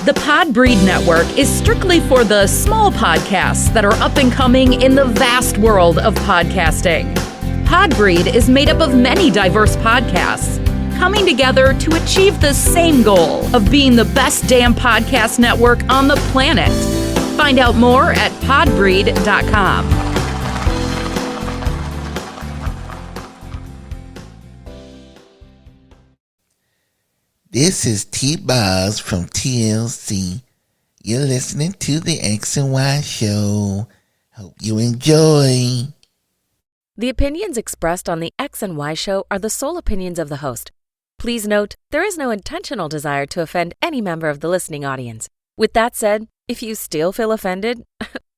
The Podbreed Network is strictly for the small podcasts that are up and coming in the vast world of podcasting. Podbreed is made up of many diverse podcasts coming together to achieve the same goal of being the best damn podcast network on the planet. Find out more at podbreed.com. This is T-Boz from TLC. You're listening to the X and Y Show. Hope you enjoy. The opinions expressed on the X and Y Show are the sole opinions of the host. Please note, there is no intentional desire to offend any member of the listening audience. With that said, if you still feel offended,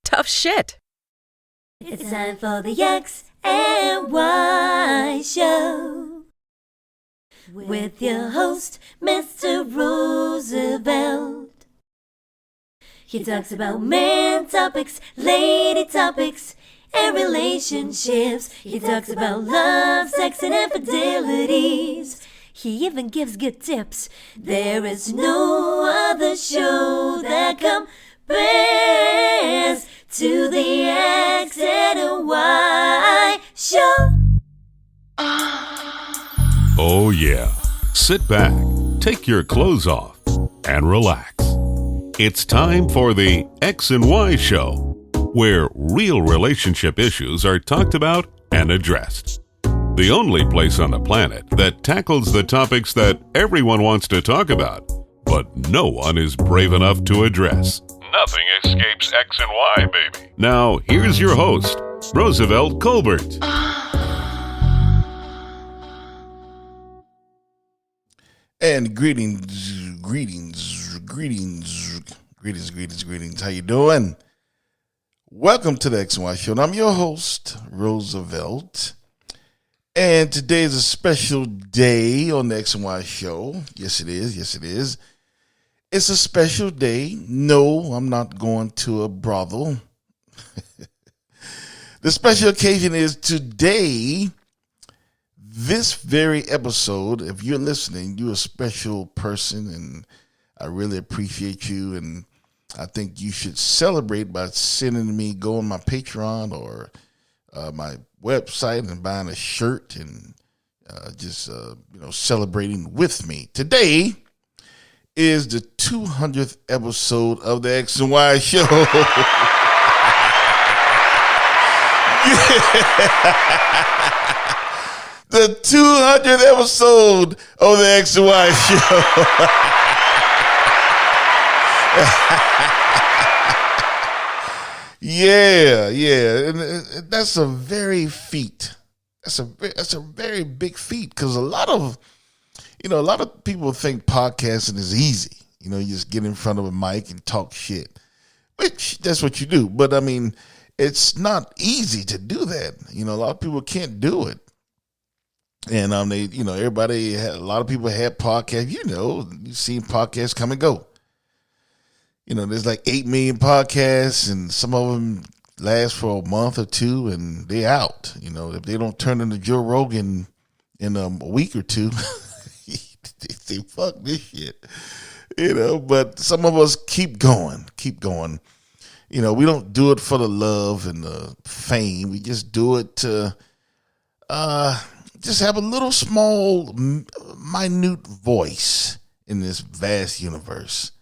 tough shit. It's time for the X and Y Show. With your host, Mr. Roosevelt. He talks about man topics, lady topics, and relationships. He talks about love, sex, and infidelities. He even gives good tips. There is no other show that compares to the X and Y Show. Oh yeah, sit back, take your clothes off, and relax. It's time for the X and Y Show, where real relationship issues are talked about and addressed. The only place on the planet that tackles the topics that everyone wants to talk about, but no one is brave enough to address. Nothing escapes X and Y, baby. Now, here's your host, Roosevelt Colbert. And greetings. How you doing? Welcome to the X and Y Show. And I'm your host, Roosevelt. And today is a special day on the X and Y Show. Yes, it is. It's a special day. No, I'm not going to a brothel. The special occasion is today. This very episode, if you're listening, you're a special person, and I really appreciate you, and I think you should celebrate by sending me, go on my Patreon or my website and buying a shirt and just celebrating with me. Today is the 200th episode of the X and Y Show. The 200th episode of the X and Y Show. Yeah. And that's a very feat. That's a very big feat, because a lot of people think podcasting is easy. You just get in front of a mic and talk shit, which that's what you do. But I mean, it's not easy to do that. A lot of people can't do it. And a lot of people had podcasts. You've seen podcasts come and go. There's like 8 million podcasts, and some of them last for a month or two, and they're out. If they don't turn into Joe Rogan in a week or two, they say, fuck this shit. But some of us keep going. We don't do it for the love and the fame. We just do it to just have a little small, minute voice in this vast universe.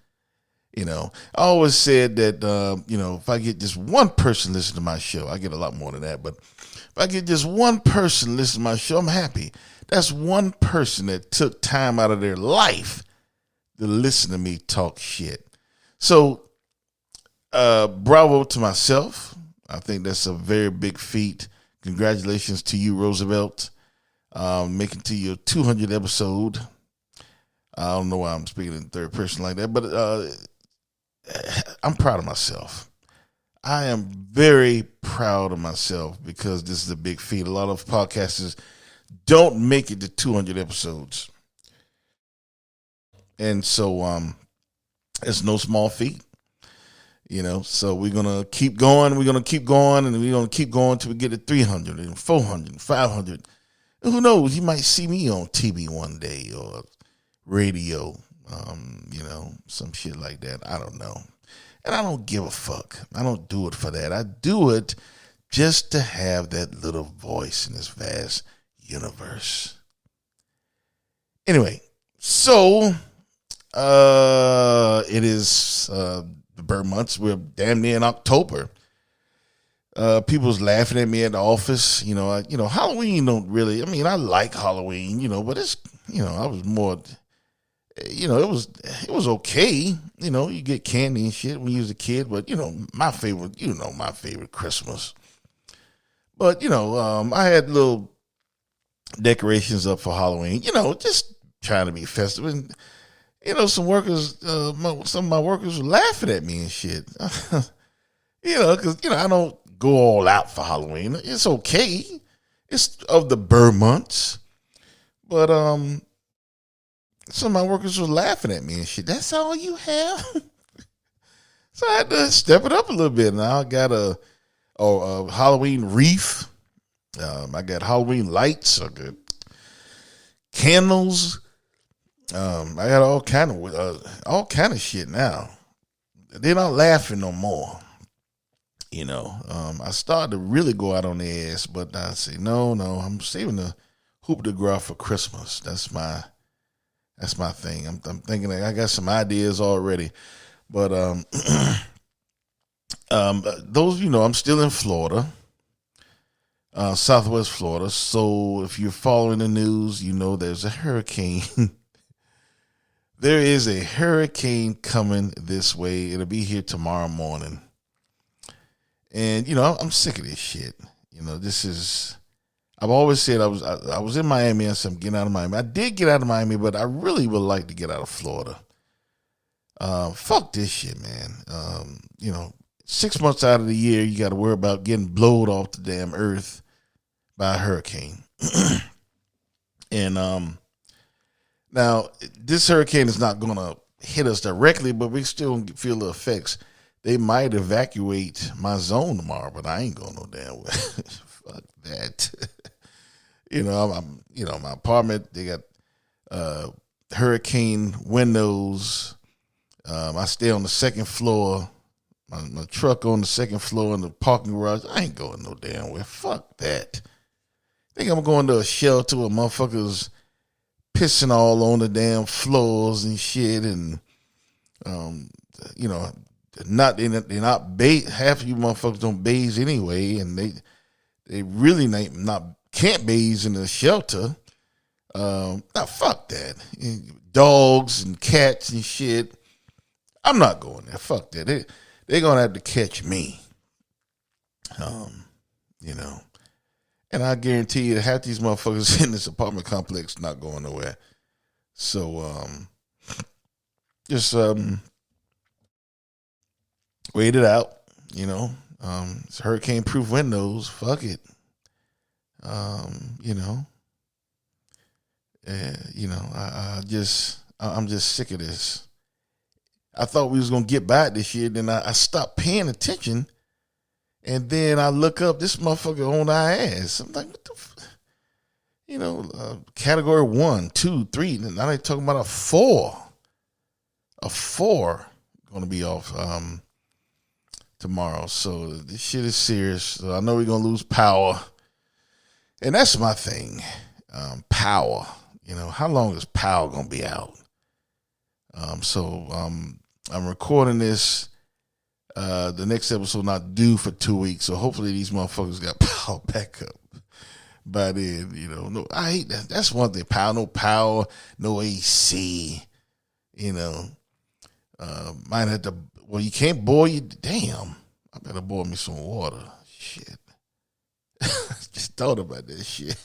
I always said that, if I get just one person listen to my show, I get a lot more than that, but if I get just one person listen to my show, I'm happy. That's one person that took time out of their life to listen to me talk shit. So, bravo to myself. I think that's a very big feat. Congratulations to you, Roosevelt. Making to your 200th episode. I don't know why I'm speaking in third person like that, but I'm proud of myself. I am very proud of myself, because this is a big feat. A lot of podcasters don't make it to 200 episodes. And so it's no small feat. So we're going to keep going. And we're going to keep going till we get to 300 and 400 and 500. Who knows? You might see me on TV one day, or radio. some shit like that. I don't know. And I don't give a fuck. I don't do it for that. I do it just to have that little voice in this vast universe. Anyway, so it is the bird months. We're damn near in October. People's laughing at me at the office. Halloween don't really. I mean, I like Halloween. But it's I was more. It was okay. You get candy and shit when you was a kid. But my favorite Christmas. But I had little decorations up for Halloween. Just trying to be festive. And some workers, some of my workers were laughing at me and shit. Because I don't go all out for Halloween. It's okay. It's of the bird months. But some of my workers were laughing at me and shit. That's all you have? So I had to step it up a little bit. Now I got a Halloween wreath. I got Halloween lights. I got candles. I got all kind of shit now. They're not laughing no more. I started to really go out on their ass, but I say no. I'm saving the hoop de gras for Christmas. That's my thing. I'm thinking I got some ideas already, but those I'm still in Florida, Southwest Florida. So if you're following the news, there's a hurricane. There is a hurricane coming this way. It'll be here tomorrow morning. And, I'm sick of this shit. I've always said I was in Miami. I said I'm getting out of Miami. I did get out of Miami, but I really would like to get out of Florida. Fuck this shit, man. 6 months out of the year, you got to worry about getting blowed off the damn earth by a hurricane. And now, this hurricane is not going to hit us directly, but we still feel the effects. They might evacuate my zone tomorrow, but I ain't going no damn way. Fuck that. My apartment, they got hurricane windows. I stay on the second floor. My truck on the second floor in the parking garage. I ain't going no damn way. Fuck that. Think I'm going to a shelter where motherfuckers pissing all on the damn floors and shit, and they're not bathe. Half of you motherfuckers don't bathe anyway, and they really can't bathe in the shelter. Fuck that. Dogs and cats and shit. I'm not going there. Fuck that. They're gonna have to catch me. And I guarantee you, half these motherfuckers in this apartment complex not going nowhere. So, just wait it out. It's hurricane-proof windows. Fuck it. I'm just sick of this. I thought we was gonna get by it this year. Then I stopped paying attention. And then I look up, this motherfucker on our ass. I'm like, what the category 1, 2, 3. Now they talking about a 4. A 4 going to be off tomorrow. So this shit is serious. So I know we're going to lose power. And that's my thing. Power. How long is power going to be out? I'm recording this. The next episode not due for 2 weeks, so hopefully these motherfuckers got power back up by then. No, I hate that. That's one thing. No power, no AC. Might have to. Well, you can't boil you. Damn, I better boil me some water. Shit, just thought about that shit.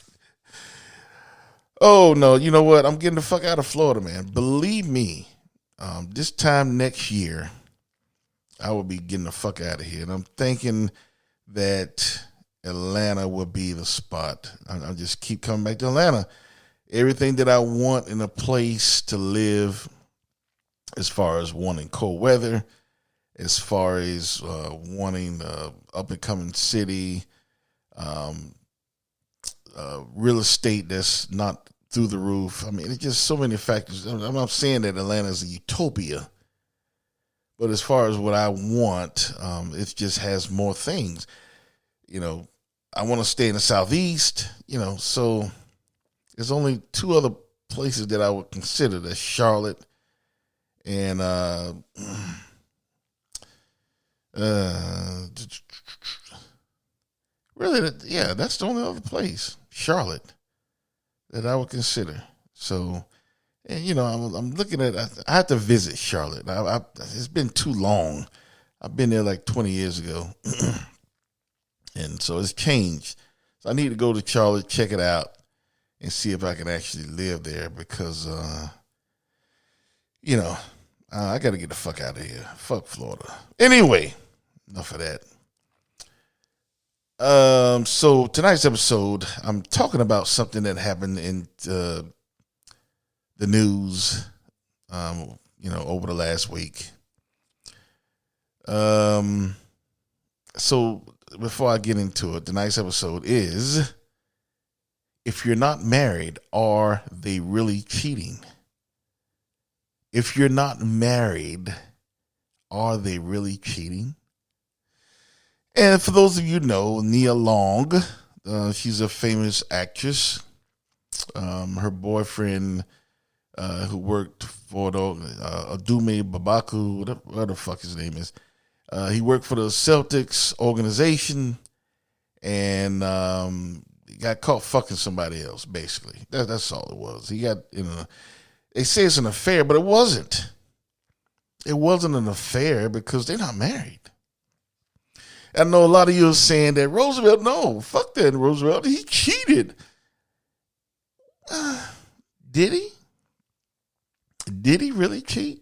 Oh no, you know what? I'm getting the fuck out of Florida, man. Believe me, this time next year, I will be getting the fuck out of here. And I'm thinking that Atlanta will be the spot. I just keep coming back to Atlanta. Everything that I want in a place to live, as far as wanting cold weather, as far as wanting up and coming city, real estate that's not through the roof. I mean, it's just so many factors. I'm not saying that Atlanta is a utopia, but as far as what I want, it just has more things. I want to stay in the Southeast, so there's only two other places that I would consider. That's Charlotte and really, yeah, that's the only other place, Charlotte, that I would consider. So, and I'm looking at. I have to visit Charlotte. It's been too long. I've been there like 20 years ago, and so it's changed. So I need to go to Charlotte, check it out, and see if I can actually live there because, I got to get the fuck out of here. Fuck Florida. Anyway, enough of that. So tonight's episode, I'm talking about something that happened in the news, over the last week. So before I get into it, tonight's episode is, if you're not married, are they really cheating? If you're not married, are they really cheating? And for those of you who know, Nia Long, she's a famous actress. Her boyfriend, who worked for the Adume Babaku, whatever the fuck his name is, he worked for the Celtics organization, and he got caught fucking somebody else. Basically, that's all it was. He got they say it's an affair, but it wasn't. It wasn't an affair because they're not married. I know a lot of you are saying that Roosevelt, no, fuck that Roosevelt, he cheated. Did he? Did he really cheat?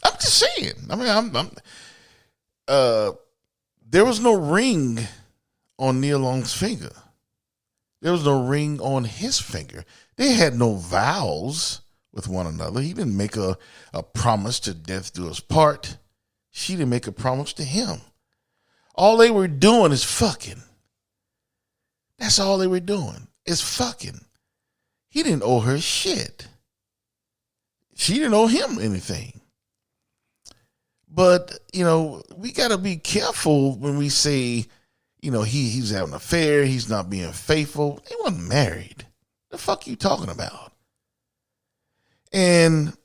I'm just saying. I mean, there was no ring on Nia Long's finger. There was no ring on his finger. They had no vows with one another. He didn't make a promise to death do us part. She didn't make a promise to him. All they were doing is fucking. That's all they were doing is fucking. He didn't owe her shit. She didn't owe him anything. But, we got to be careful when we say, he's having an affair, he's not being faithful. They weren't married. The fuck you talking about? And,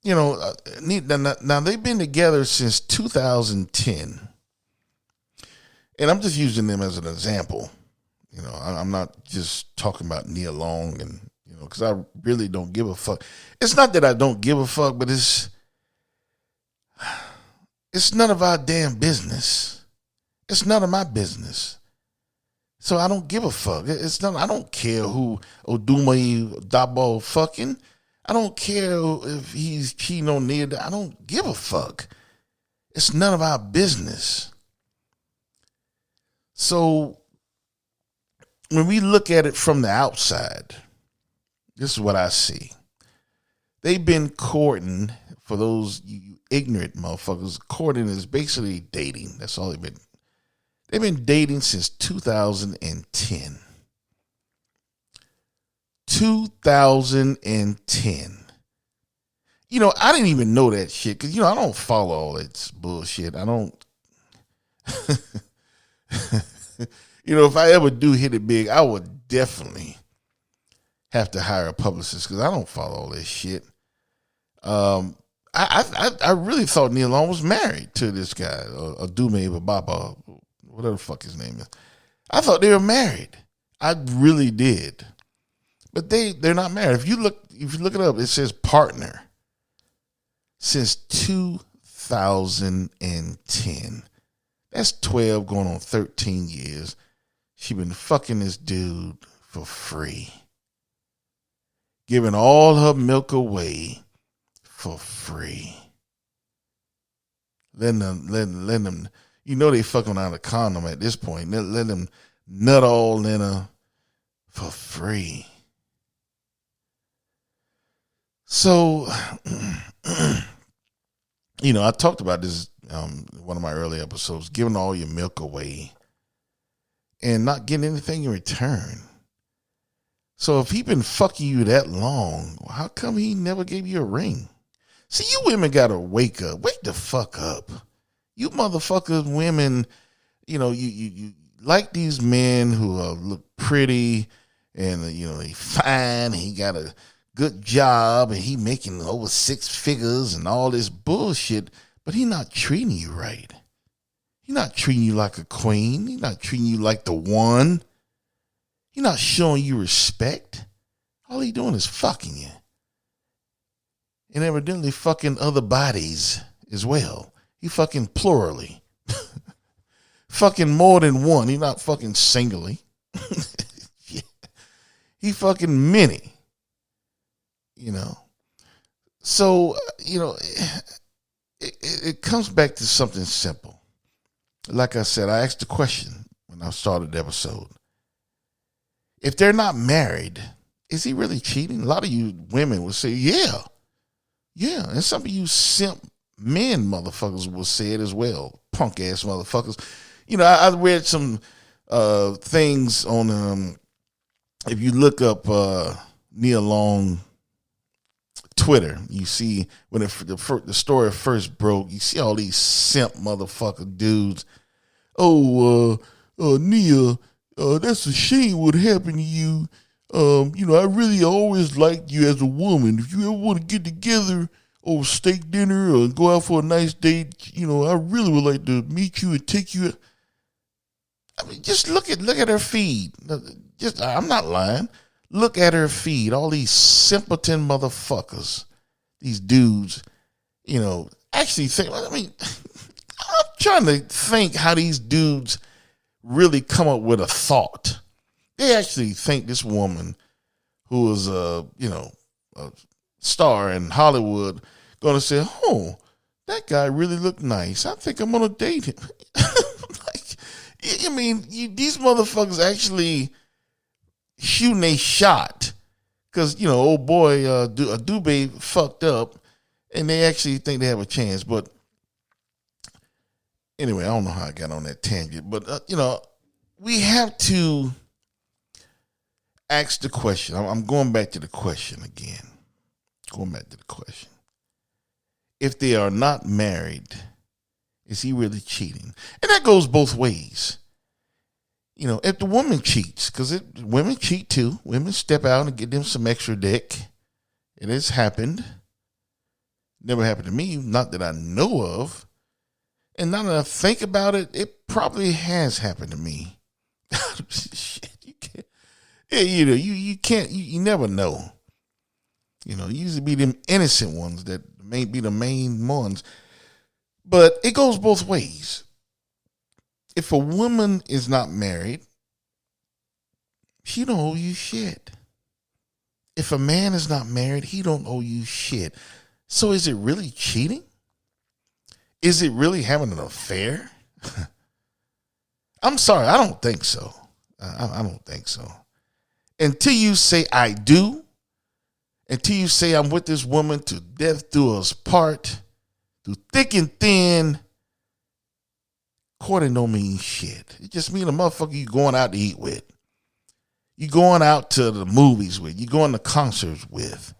now they've been together since 2010. And I'm just using them as an example. I'm not just talking about Nia Long and, because I really don't give a fuck. It's not that I don't give a fuck, but it's none of our damn business. It's none of my business. So I don't give a fuck. I don't care who Oduma Dabo fucking. I don't care if he's cheating on Nia. I don't give a fuck. It's none of our business. So when we look at it from the outside, this is what I see. They've been courting, for those you ignorant motherfuckers, courting is basically dating. That's all they've been. They've been dating since 2010. 2010. I didn't even know that shit because, I don't follow all that bullshit. I don't. If I ever do hit it big, I would definitely have to hire a publicist because I don't follow all this shit. I really thought Nia Long was married to this guy, Adume Bababa, whatever the fuck his name is. I thought they were married. I really did. But they're not married. If you look it up, it says partner since 2010. That's 12 going on 13 years. She been fucking this dude for free. Giving all her milk away for free. Letting them, they fucking out of condom at this point. Let them nut all in her for free. So, I talked about this one of my early episodes, giving all your milk away and not getting anything in return. So if he been fucking you that long, how come he never gave you a ring? See, you women gotta wake up. Wake the fuck up. You motherfuckers, women, you like these men who look pretty and, they fine. He got a good job and he making over 6 figures and all this bullshit, but he not treating you right. He not treating you like a queen. He not treating you like the one. He not showing you respect. All he doing is fucking you. And evidently fucking other bodies as well. He fucking plurally. Fucking more than one. He not fucking singly. Yeah. He fucking many. So, it comes back to something simple. Like I said, I asked the question when I started the episode. If they're not married, is he really cheating? A lot of you women will say, yeah. Yeah. And some of you simp men motherfuckers will say it as well. Punk ass motherfuckers. I read some things on, if you look up Nia Long Twitter, you see when the story first broke, you see all these simp motherfucker dudes. Oh, Nia, that's a shame what happened to you. I really always liked you as a woman. If you ever want to get together over steak dinner or go out for a nice date, I really would like to meet you and take you. I mean, just look at her feed. I'm not lying. Look at her feed. All these simpleton motherfuckers, these dudes, actually think. I mean, I'm trying to think how these dudes really come up with a thought. They actually think this woman, who is a star in Hollywood, gonna say, "Oh, that guy really looked nice. I think I'm gonna date him." These motherfuckers actually shooting a shot because old boy Dubé fucked up, and they actually think they have a chance. But anyway, I don't know how I got on that tangent, but we have to ask the question. I'm going back to the question again. If they are not married, is he really cheating? And that goes both ways. If the woman cheats, because women cheat too. Women step out and get them some extra dick. It has happened. Never happened to me, not that I know of. And now that I think about it, it probably has happened to me. Shit, you can't. Yeah, you can't. You never know. Usually be them innocent ones that may be the main ones. But it goes both ways. If a woman is not married, she don't owe you shit. If a man is not married, he don't owe you shit. So is it really cheating? Is it really having an affair? I'm sorry, I don't think so. I don't think so. Until you say I do, until you say I'm with this woman to death do us part, through thick and thin, courting don't mean shit. It just mean a motherfucker you going out to eat with. You going out to the movies with. You going to concerts with.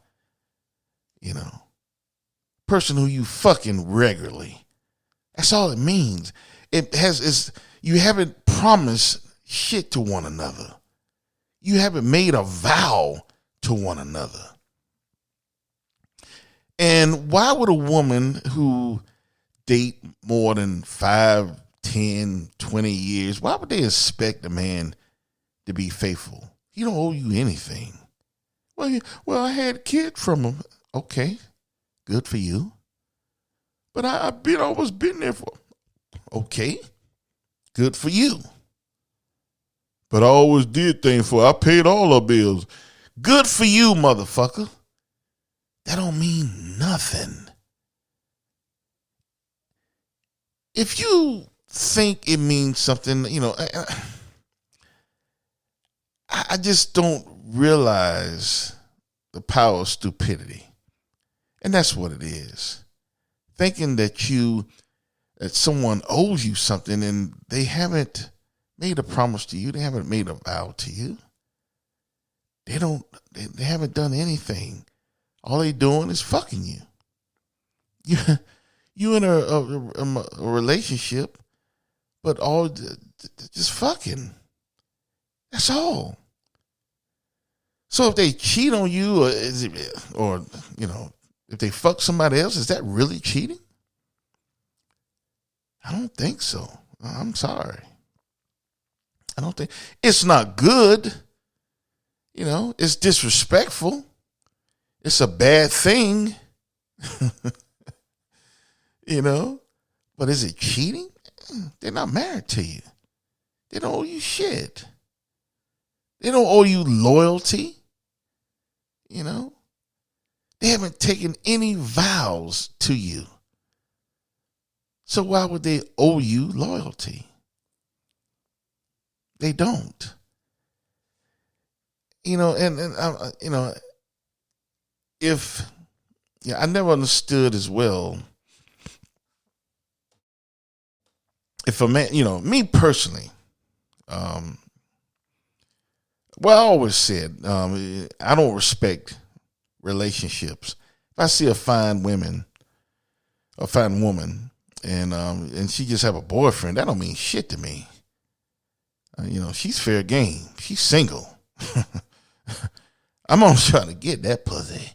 Person who you fucking regularly. That's all it means. You haven't promised shit to one another. You haven't made a vow to one another. And why would a woman who date more than 5, 10, 20 years, why would they expect a man to be faithful? He don't owe you anything. Well, I had a kid from him. Okay, good for you. But I've always been there for. Okay, good for you. But I always did things for. I paid all her bills. Good for you, motherfucker. That don't mean nothing. If you think it means something, I just don't realize the power of stupidity. And that's what it is. Thinking that someone owes you something and they haven't made a promise to you. They haven't made a vow to you. they haven't done anything. All they doing is fucking you. You in a relationship, but all just fucking. That's all. So if they cheat on you, or if they fuck somebody else, is that really cheating? I don't think so. I'm sorry. I don't think it's not good. It's disrespectful. It's a bad thing. But is it cheating? They're not married to you. They don't owe you shit. They don't owe you loyalty. They haven't taken any vows to you. So why would they owe you loyalty? They don't. I never understood as well. If a man, me personally, I always said, I don't respect relationships. If I see a fine woman, and she just have a boyfriend, that don't mean shit to me. She's fair game. She's single. I'm gonna try to get that pussy.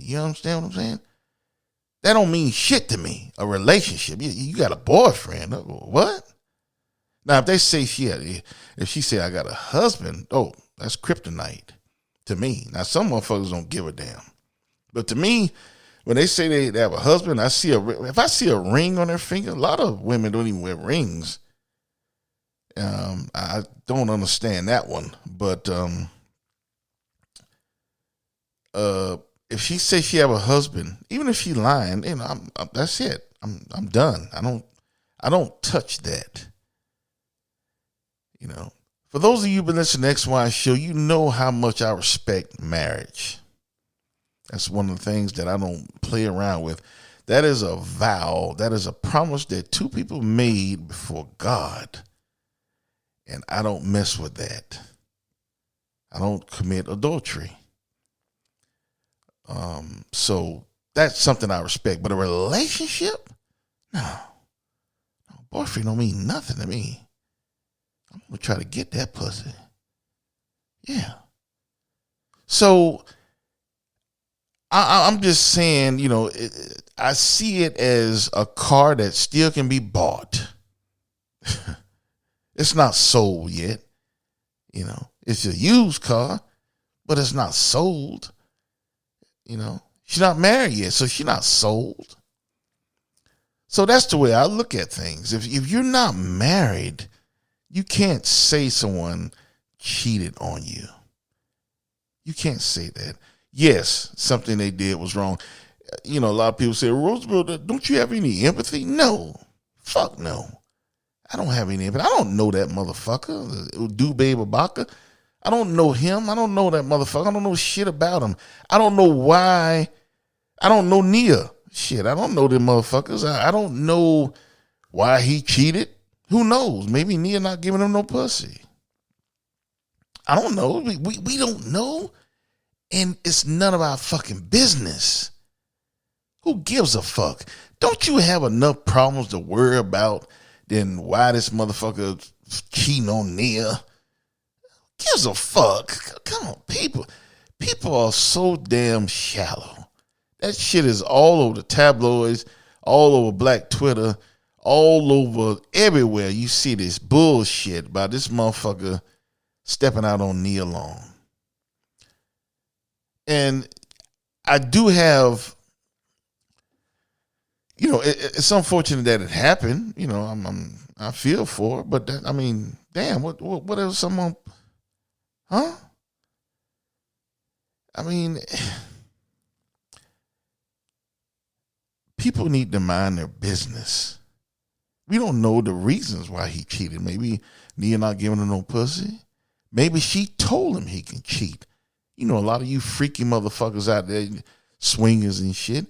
You understand what I'm saying? That don't mean shit to me. A relationship. You got a boyfriend. What? Now, if they say if she say I got a husband, that's kryptonite to me. Now, some motherfuckers don't give a damn. But to me, when they say they have a husband, if I see a ring on their finger, a lot of women don't even wear rings. I don't understand that one. But if she says she have a husband, even if she lying, that's it. I'm done. I don't touch that. For those of you who've been listening to XY Show, you know how much I respect marriage. That's one of the things that I don't play around with. That is a vow. That is a promise that two people made before God. And I don't mess with that. I don't commit adultery. So that's something I respect. But a relationship? No. Boyfriend don't mean nothing to me. I'm going to try to get that pussy. Yeah. So I'm just saying, I see it as a car that still can be bought. It's not sold yet. It's a used car, but it's not sold. She's not married yet, so she's not sold. So that's the way I look at things. If you're not married, you can't say someone cheated on you. You can't say that. Yes, something they did was wrong. A lot of people say, Roosevelt, don't you have any empathy? No. Fuck no. I don't have any empathy. I don't know that motherfucker, Dubé Babaka. I don't know him. I don't know that motherfucker. I don't know shit about him. I don't know why. I don't know Nia. Shit, I don't know them motherfuckers. I don't know why he cheated. Who knows? Maybe Nia not giving him no pussy. I don't know. We don't know. And it's none of our fucking business. Who gives a fuck? Don't you have enough problems to worry about than why this motherfucker cheating on Nia? Gives a fuck. Come on, people. People are so damn shallow. That shit is all over the tabloids, all over Black Twitter, all over everywhere. You see this bullshit about this motherfucker stepping out on Nia Long. And I do have, it's unfortunate that it happened. I feel for it, but damn, what if someone, huh? People need to mind their business. We don't know the reasons why he cheated. Maybe Nia not giving him no pussy. Maybe she told him he can cheat. A lot of you freaky motherfuckers out there, swingers and shit.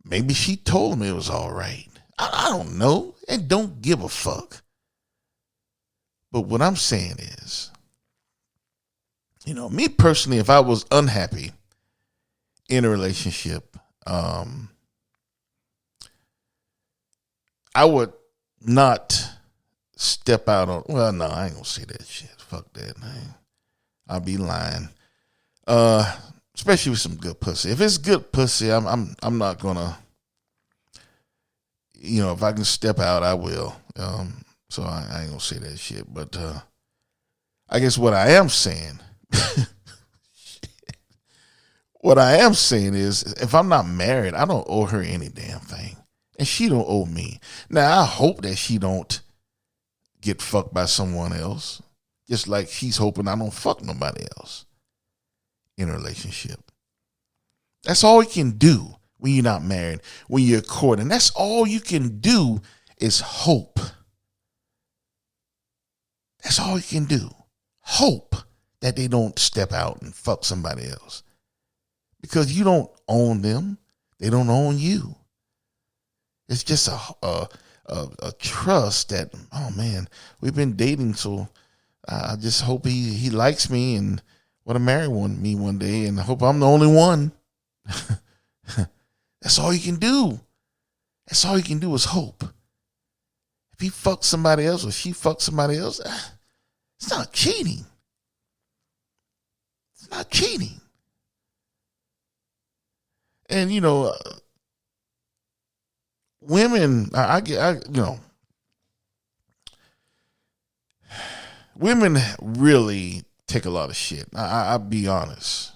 Maybe she told him it was all right. I don't know, and don't give a fuck. But what I'm saying is, Me personally, if I was unhappy in a relationship, I would not step out on. Well, no, I ain't gonna say that shit. Fuck that, man. I'll be lying. Especially with some good pussy. If it's good pussy, I'm not gonna. If I can step out, I will. So I ain't gonna say that shit. But I guess what I am saying. What I am saying is, if I'm not married, I don't owe her any damn thing. And she don't owe me. Now, I hope that she don't get fucked by someone else. Just like she's hoping I don't fuck nobody else in a relationship. That's all you can do when you're not married, when you're courting. That's all you can do is hope. That's all you can do. Hope that they don't step out and fuck somebody else. Because you don't own them. They don't own you. It's just a trust that, oh man, we've been dating, so I just hope he likes me and want to marry me one day, and I hope I'm the only one. That's all you can do. That's all you can do is hope. If he fucks somebody else or she fucks somebody else, it's not cheating. It's not cheating. And women, women really take a lot of shit. I'll be honest.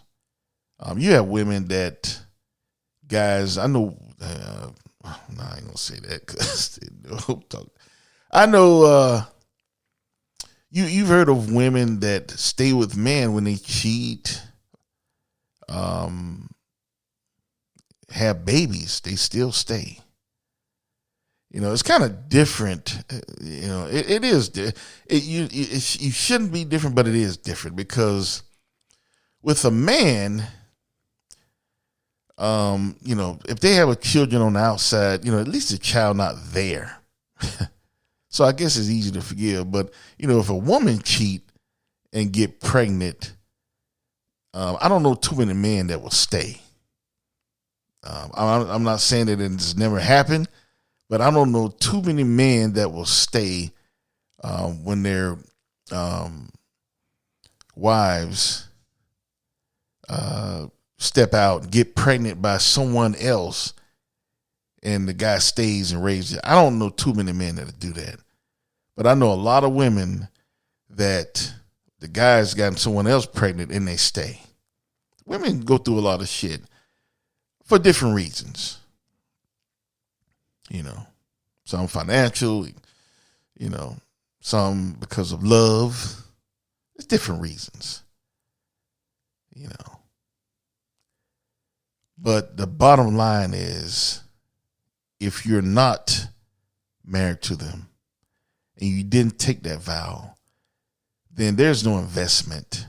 You have women that guys, I know. I ain't gonna say that because I know. You've heard of women that stay with men when they cheat. Have babies, they still stay. It's kind of different. It is. You shouldn't be different, but it is different because with a man, if they have children on the outside, at least the child not there. So I guess it's easy to forgive. But if a woman cheat and get pregnant, I don't know too many men that will stay. I'm not saying that it's never happened, but I don't know too many men that will stay when their wives step out and get pregnant by someone else, and the guy stays and raises it. I don't know too many men that do that, but I know a lot of women that the guy's gotten someone else pregnant and they stay. Women go through a lot of shit for different reasons. Some financial, some because of love. It's different reasons. But the bottom line is, if you're not married to them and you didn't take that vow, then there's no investment.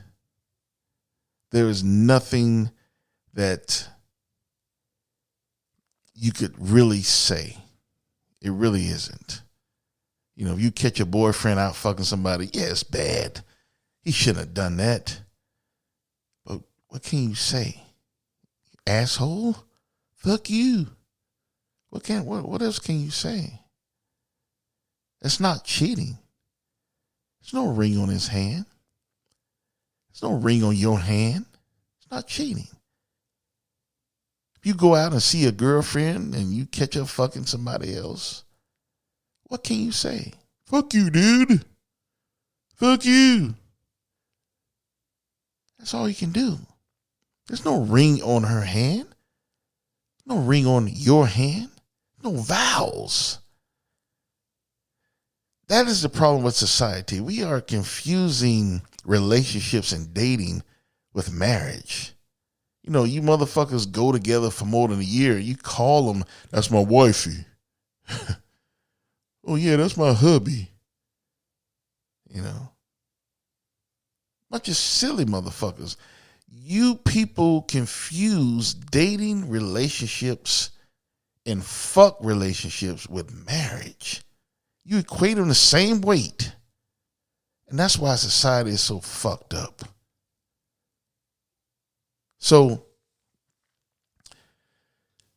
There is nothing that you could really say. It really isn't. If you catch your boyfriend out fucking somebody, yeah, it's bad. He shouldn't have done that. But what can you say? Asshole? Fuck you. What else can you say? That's not cheating. There's no ring on his hand. There's no ring on your hand. It's not cheating. If you go out and see a girlfriend and you catch her fucking somebody else, what can you say? Fuck you, dude. Fuck you. That's all you can do. There's no ring on her hand. No ring on your hand. No vows. That is the problem with society. We are confusing relationships and dating with marriage. You motherfuckers go together for more than a year. You call them, that's my wifey. Oh yeah, that's my hubby. Bunch of silly motherfuckers. You people confuse dating relationships and fuck relationships with marriage. You equate them the same weight. And that's why society is so fucked up. So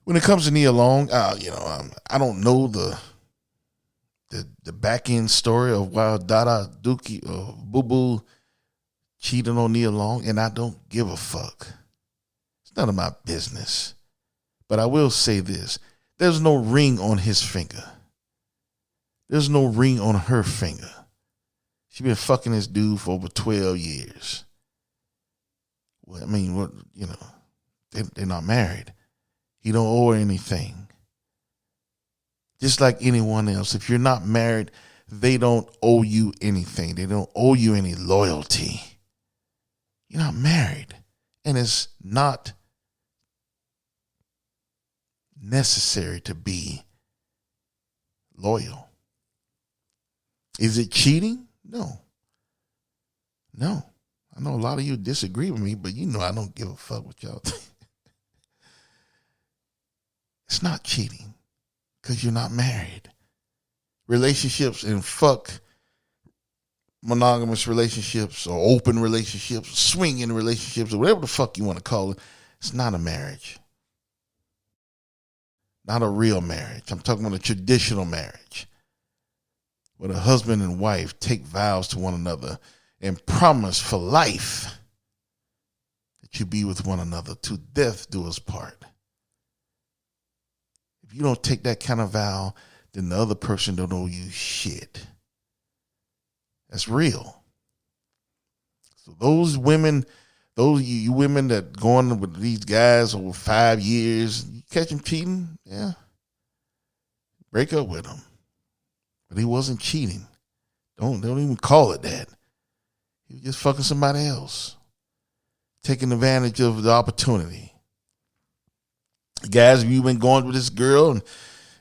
when it comes to Nia Long, I don't know the back end story of why Dada Dookie or Boo Boo cheating on Nia Long, and I don't give a fuck. It's none of my business. But I will say this: there's no ring on his finger. There's no ring on her finger. She been fucking this dude for over 12 years. Well, I mean, they're not married. He don't owe her anything. Just like anyone else, if you're not married, they don't owe you anything. They don't owe you any loyalty. You're not married. And it's not necessary to be loyal. Is it cheating? No. I know a lot of you disagree with me, but you know I don't give a fuck what y'all think. It's not cheating because you're not married. Relationships and fuck monogamous relationships or open relationships, swinging relationships, or whatever the fuck you want to call it, it's not a marriage. Not a real marriage. I'm talking about a traditional marriage where the husband and wife take vows to one another and promise for life that you be with one another to death do us part. If you don't take that kind of vow, then the other person don't owe you shit. That's real. So those women, you women that going with these guys over 5 years, you catch him cheating, yeah, break up with him. But he wasn't cheating. Don't even call it that. He was just fucking somebody else, taking advantage of the opportunity. Guys, if you've been going with this girl and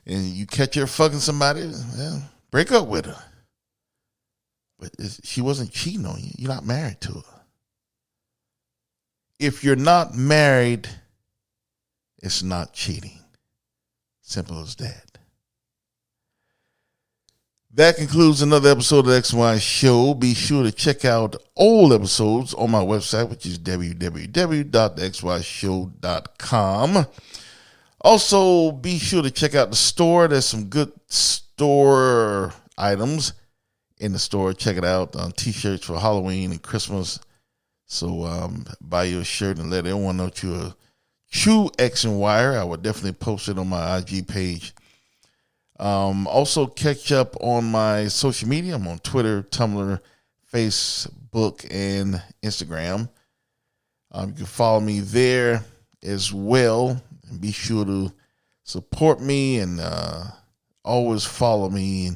you catch her fucking somebody, yeah, break up with her. But she wasn't cheating on you. You're not married to her. If you're not married, it's not cheating. Simple as that. That concludes another episode of the XY Show. Be sure to check out old episodes on my website, which is www.thexyshow.com. Also, be sure to check out the store. There's some good store items in the store. Check it out. T-shirts for Halloween and Christmas. So buy you a shirt and let everyone know that you're a true X and Wire. I would definitely post it on my IG page. Also catch up on my social media. I'm on Twitter, Tumblr, Facebook, and Instagram. You can follow me there as well. And be sure to support me and always follow me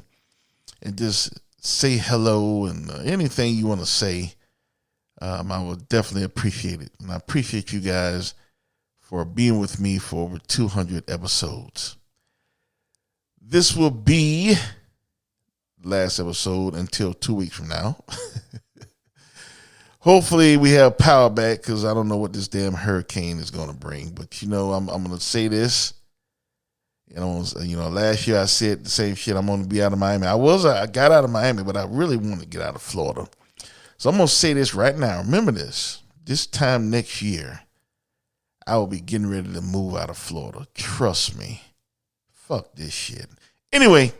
and just say hello and anything you want to say. I will definitely appreciate it. And I appreciate you guys for being with me for over 200 episodes. This will be the last episode until 2 weeks from now. Hopefully we have power back because I don't know what this damn hurricane is going to bring. But, I'm going to say this. Last year I said the same shit. I'm going to be out of Miami. I got out of Miami, but I really want to get out of Florida. So I'm going to say this right now. Remember this. This time next year, I will be getting ready to move out of Florida. Trust me. Fuck this shit. Anyway,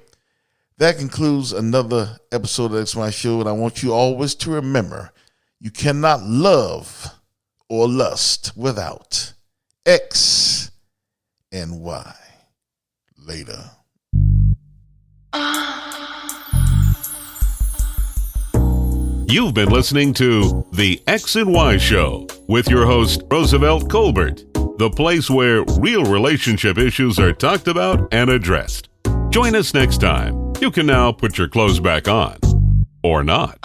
that concludes another episode of X My Show. And I want you always to remember, you cannot love or lust without X and Y. Later. You've been listening to The X and Y Show with your host, Roosevelt Colbert, the place where real relationship issues are talked about and addressed. Join us next time. You can now put your clothes back on. Or not.